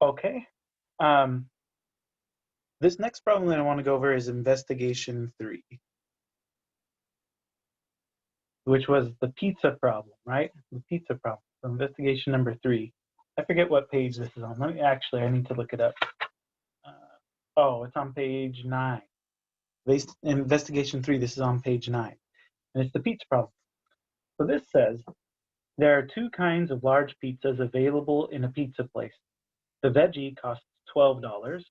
Okay. Um, this next problem that I want to go over is investigation 3, which was the pizza problem, right? The pizza problem. So investigation number 3. I forget what page this is on. I need to look it up. Oh, it's on page 9. Investigation 3, this is on page 9. And it's the pizza problem. So this says, there are 2 kinds of large pizzas available in a pizza place. The veggie costs $12.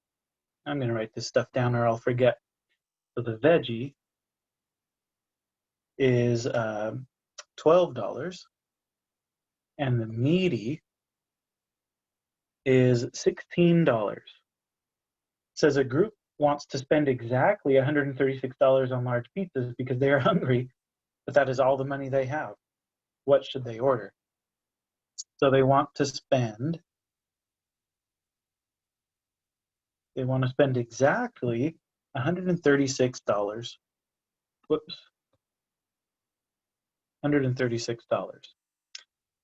I'm going to write this stuff down or I'll forget. So the veggie is $12, and the meaty is $16. It says a group wants to spend exactly $136 on large pizzas because they are hungry, but that is all the money they have. What should they order? So they want to spend exactly $136. Whoops. $136.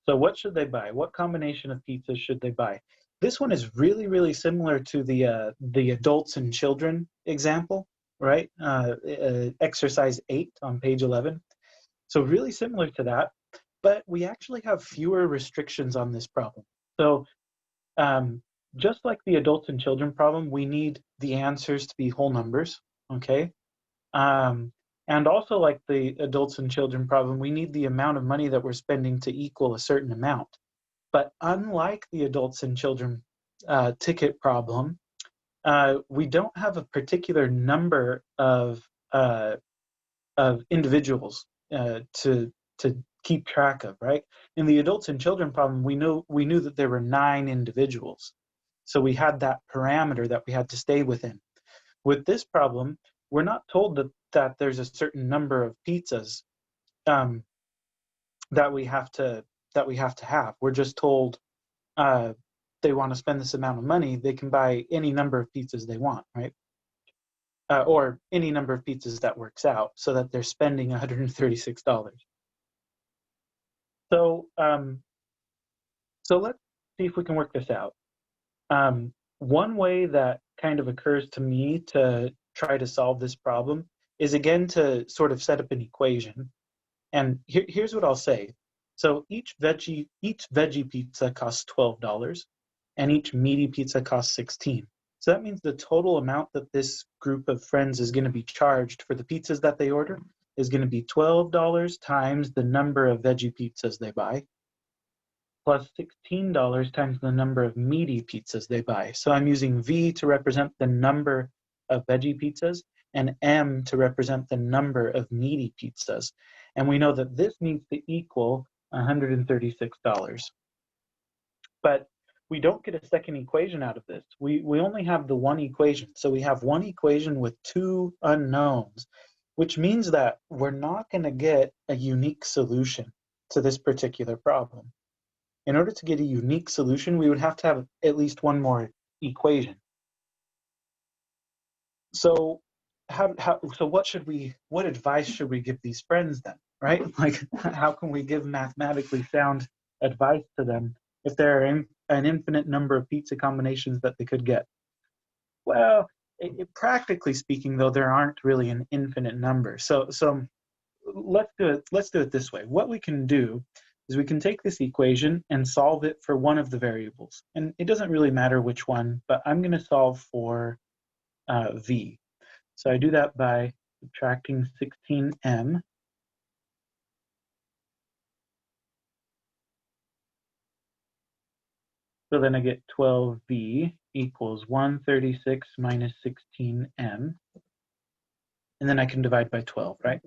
So what should they buy? What combination of pizzas should they buy? This one is really, really similar to the adults and children example, right? Exercise 8 on page 11. So really similar to that, but we actually have fewer restrictions on this problem. So just like the adults and children problem, we need the answers to be whole numbers, okay? And also like the adults and children problem, we need the amount of money that we're spending to equal a certain amount. But unlike the adults and children ticket problem, we don't have a particular number of individuals to keep track of, right? In the adults and children problem, we knew that there were 9 individuals. So we had that parameter that we had to stay within. With this problem, we're not told that there's a certain number of pizzas that we have to have. We're just told they want to spend this amount of money. They can buy any number of pizzas they want, right? Or any number of pizzas that works out, so that they're spending $136. So so let's see if we can work this out. One way that kind of occurs to me to try to solve this problem is, again, to sort of set up an equation. And here's what I'll say. So each veggie pizza costs $12, and each meaty pizza costs $16. So that means the total amount that this group of friends is going to be charged for the pizzas that they order is going to be $12 times the number of veggie pizzas they buy, plus $16 times the number of meaty pizzas they buy. So I'm using V to represent the number of veggie pizzas and M to represent the number of meaty pizzas. And we know that this needs to equal $136. But we don't get a second equation out of this. We only have the one equation. So we have one equation with 2 unknowns, which means that we're not going to get a unique solution to this particular problem. In order to get a unique solution, we would have to have at least one more equation. So what advice should we give these friends then, right? Like, how can we give mathematically sound advice to them if there are an infinite number of pizza combinations that they could get? Well, practically speaking, though, there aren't really an infinite number. So let's do it this way. What we can do is we can take this equation and solve it for one of the variables. And it doesn't really matter which one, but I'm going to solve for V. So I do that by subtracting 16m. So then I get 12v equals 136 minus 16m. And then I can divide by 12, right?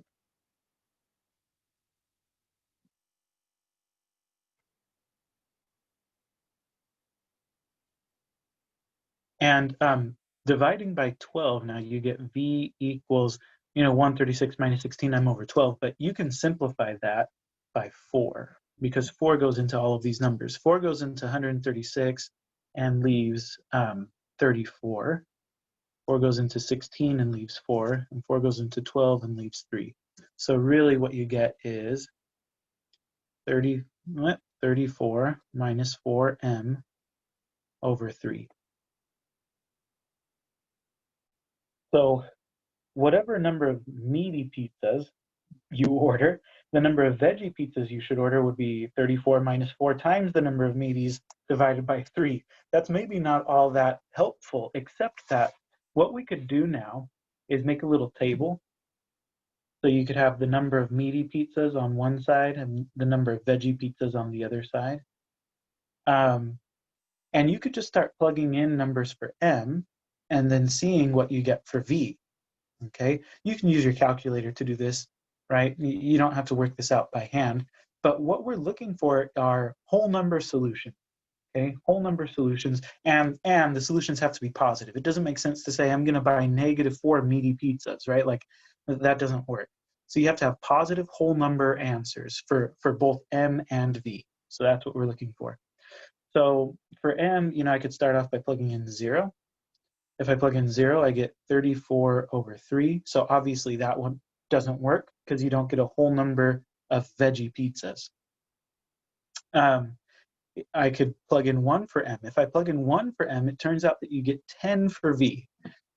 And dividing by 12, now you get v equals, 136 minus 16m over 12, but you can simplify that by 4, because 4 goes into all of these numbers. 4 goes into 136 and leaves 34. 4 goes into 16 and leaves 4, and 4 goes into 12 and leaves 3. So really what you get is 34 minus 4m over 3. So whatever number of meaty pizzas you order, the number of veggie pizzas you should order would be 34 minus 4 times the number of meaties divided by 3. That's maybe not all that helpful, except that what we could do now is make a little table. So you could have the number of meaty pizzas on one side and the number of veggie pizzas on the other side. And you could just start plugging in numbers for M and then seeing what you get for V. Okay, you can use your calculator to do this, right? You don't have to work this out by hand. But what we're looking for are whole number solutions. Okay, whole number solutions, and the solutions have to be positive. It doesn't make sense to say I'm going to buy -4 meaty pizzas, right? Like that doesn't work. So you have to have positive whole number answers for both M and V. So that's what we're looking for. So for M, I could start off by plugging in 0. If I plug in 0, I get 34 over 3. So obviously that one doesn't work because you don't get a whole number of veggie pizzas. I could plug in 1 for M. If I plug in 1 for M, it turns out that you get 10 for V.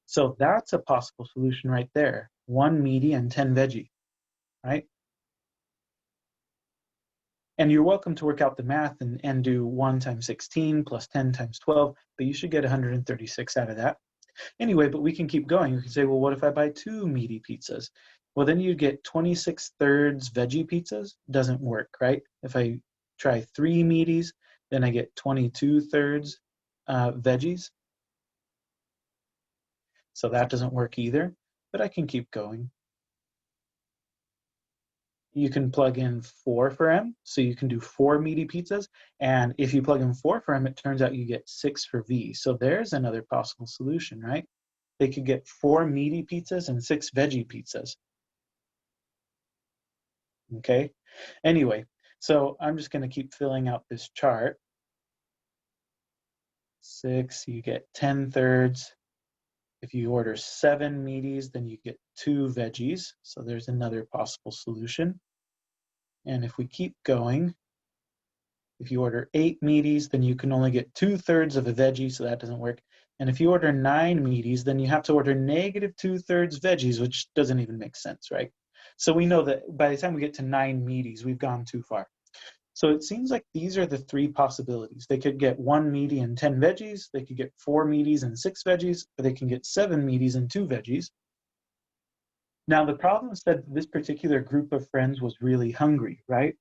So that's a possible solution right there. 1 meaty and 10 veggie, right? And you're welcome to work out the math and do 1 times 16 plus 10 times 12, but you should get 136 out of that. Anyway, but we can keep going. You can say, well, what if I buy 2 meaty pizzas? Well, then you get 26/3 veggie pizzas. Doesn't work, right? If I try 3 meaties, then I get 22/3 veggies. So that doesn't work either, but I can keep going. You can plug in 4 for M, so you can do 4 meaty pizzas. And if you plug in 4 for M, it turns out you get 6 for V. So there's another possible solution, right? They could get 4 meaty pizzas and 6 veggie pizzas. Okay, anyway, so I'm just going to keep filling out this chart. 6, you get 10/3. If you order 7 meaties, then you get 2 veggies. So there's another possible solution. And if we keep going, if you order 8 meaties, then you can only get 2/3 of a veggie, so that doesn't work. And if you order 9 meaties, then you have to order -2/3 veggies, which doesn't even make sense, right? So we know that by the time we get to 9 meaties, we've gone too far. So it seems like these are the 3 possibilities. They could get 1 meaty and 10 veggies, they could get 4 meaties and 6 veggies, or they can get 7 meaties and 2 veggies. Now the problem said this particular group of friends was really hungry, right?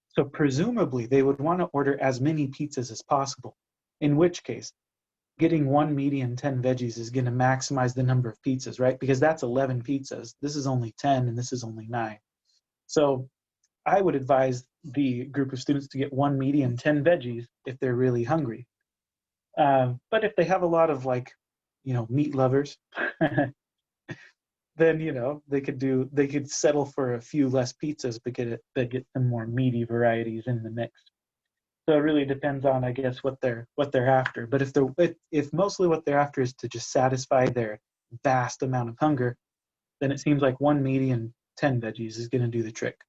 So presumably they would want to order as many pizzas as possible, in which case getting 1 meaty and 10 veggies is going to maximize the number of pizzas, right? Because that's 11 pizzas. This is only 10 and this is only 9. So I would advise the group of students to get 1 meaty and 10 veggies if they're really hungry. But if they have a lot of meat lovers, then they could settle for a few less pizzas but get some more meaty varieties in the mix. So it really depends on, I guess, what they're after. But if mostly what they're after is to just satisfy their vast amount of hunger, then it seems like 1 meaty and 10 veggies is going to do the trick.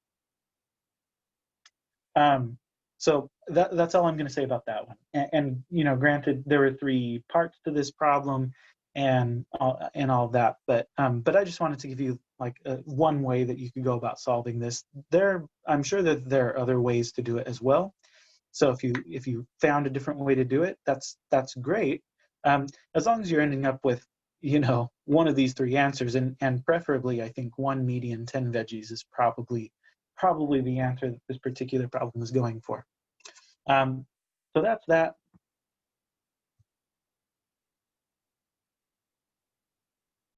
So that's all I'm going to say about that one. And granted, there were 3 parts to this problem, and all that, but I just wanted to give you one way that you could go about solving this. I'm sure that there are other ways to do it as well. So if you found a different way to do it, that's great. As long as you're ending up with one of these 3 answers, and preferably I think 1 meaty and 10 veggies is probably the answer that this particular problem is going for. So that's that.